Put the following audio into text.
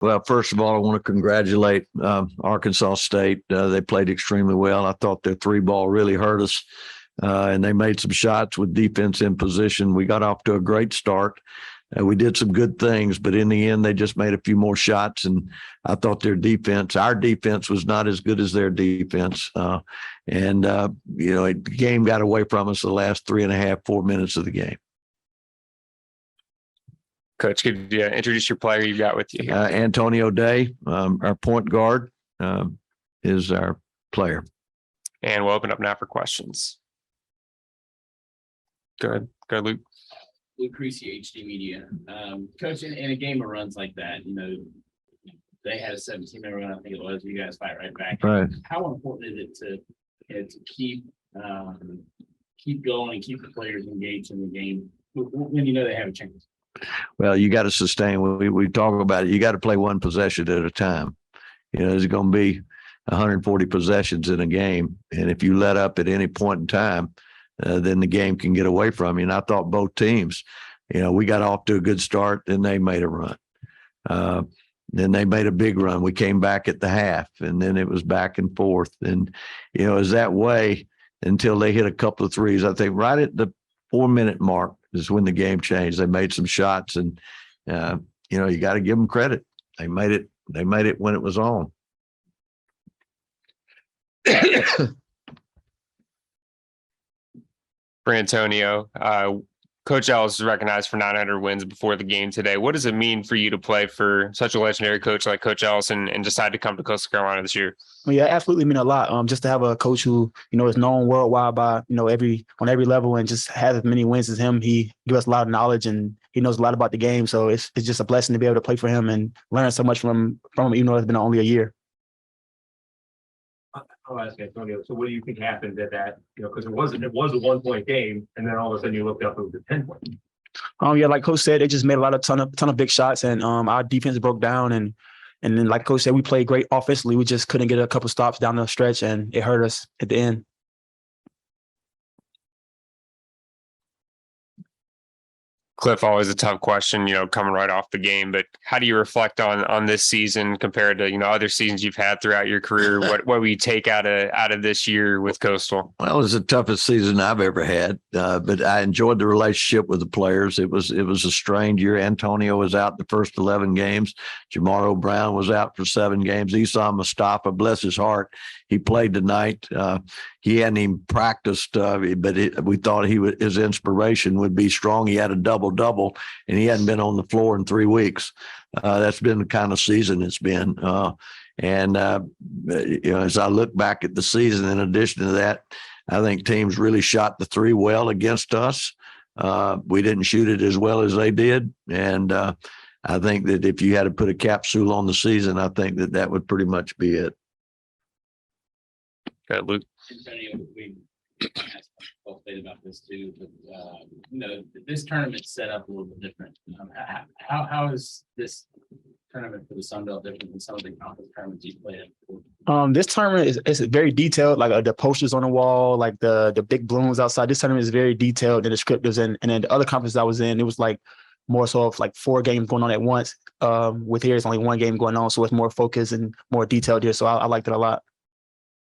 Well, first of all, I want to congratulate Arkansas State. They played extremely well. I thought their three ball really hurt us, and they made some shots with defense in position. We got off to a great start. We did some good things, but in the end, they just made a few more shots. And I thought our defense was not as good as their defense. The game got away from us the last 3.5, 4 minutes of the game. Coach, could you introduce your player you've got with you here? Antonio Day, our point guard, is our player. And we'll open up now for questions. Go ahead, Luke. Luke Creasy, HD Media. Coach, in a game of runs like that, they had a 17-minute run, I think it was. You guys fight right back. Right. How important is it to keep going and keep the players engaged in the game when they have a chance? Well, you got to sustain. We talk about it. You got to play one possession at a time. There's going to be 140 possessions in a game, and if you let up at any point in time, then the game can get away from you. And I thought both teams, we got off to a good start, then they made a run. Then they made a big run. We came back at the half, and then it was back and forth. And, it was that way until they hit a couple of threes. I think right at the 4-minute mark is when the game changed. They made some shots, and, you got to give them credit. They made it when it was on. For Antonio, Coach Ellis is recognized for 900 wins before the game today. What does it mean for you to play for such a legendary coach like Coach Ellis and decide to come to Coastal Carolina this year? Well, yeah, absolutely mean a lot. Just to have a coach who, is known worldwide by, on every level, and just have as many wins as him. He gives us a lot of knowledge, and he knows a lot about the game. So it's just a blessing to be able to play for him and learn so much from him, even though it's been only a year. I'll ask Antonio. So what do you think happened at that? Because it was a 1-point game, and then all of a sudden you looked up, it was a 10-point. Yeah, like Coach said, they just made a ton of big shots, and our defense broke down, and then like Coach said, we played great offensively. We just couldn't get a couple stops down the stretch, and it hurt us at the end. Cliff, always a tough question, coming right off the game, but how do you reflect on this season compared to, other seasons you've had throughout your career? What will you take out of this year with Coastal? Well, it was the toughest season I've ever had, but I enjoyed the relationship with the players. It was a strange year. Antonio was out the first 11 games. Jamaro Brown was out for 7 games. Esau Mustafa, bless his heart, he played tonight. He hadn't even practiced, but we thought his inspiration would be strong. He had a double-double, and he hadn't been on the floor in 3 weeks. That's been the kind of season it's been. As I look back at the season, in addition to that, I think teams really shot the three well against us. We didn't shoot it as well as they did. And I think that if you had to put a capsule on the season, I think that would pretty much be it. Okay, Luke. Antonio, we asked both about this too, but this tournament's set up a little bit different. How is this tournament for the Sun Belt different than some of the conference tournaments you played in? This tournament is very detailed, like the posters on the wall, like the big balloons outside. This tournament is very detailed in the descriptives, and then the other conferences I was in, it was like more so of like 4 games going on at once. With here, it's only 1 game going on, so it's more focused and more detailed here. So I liked it a lot.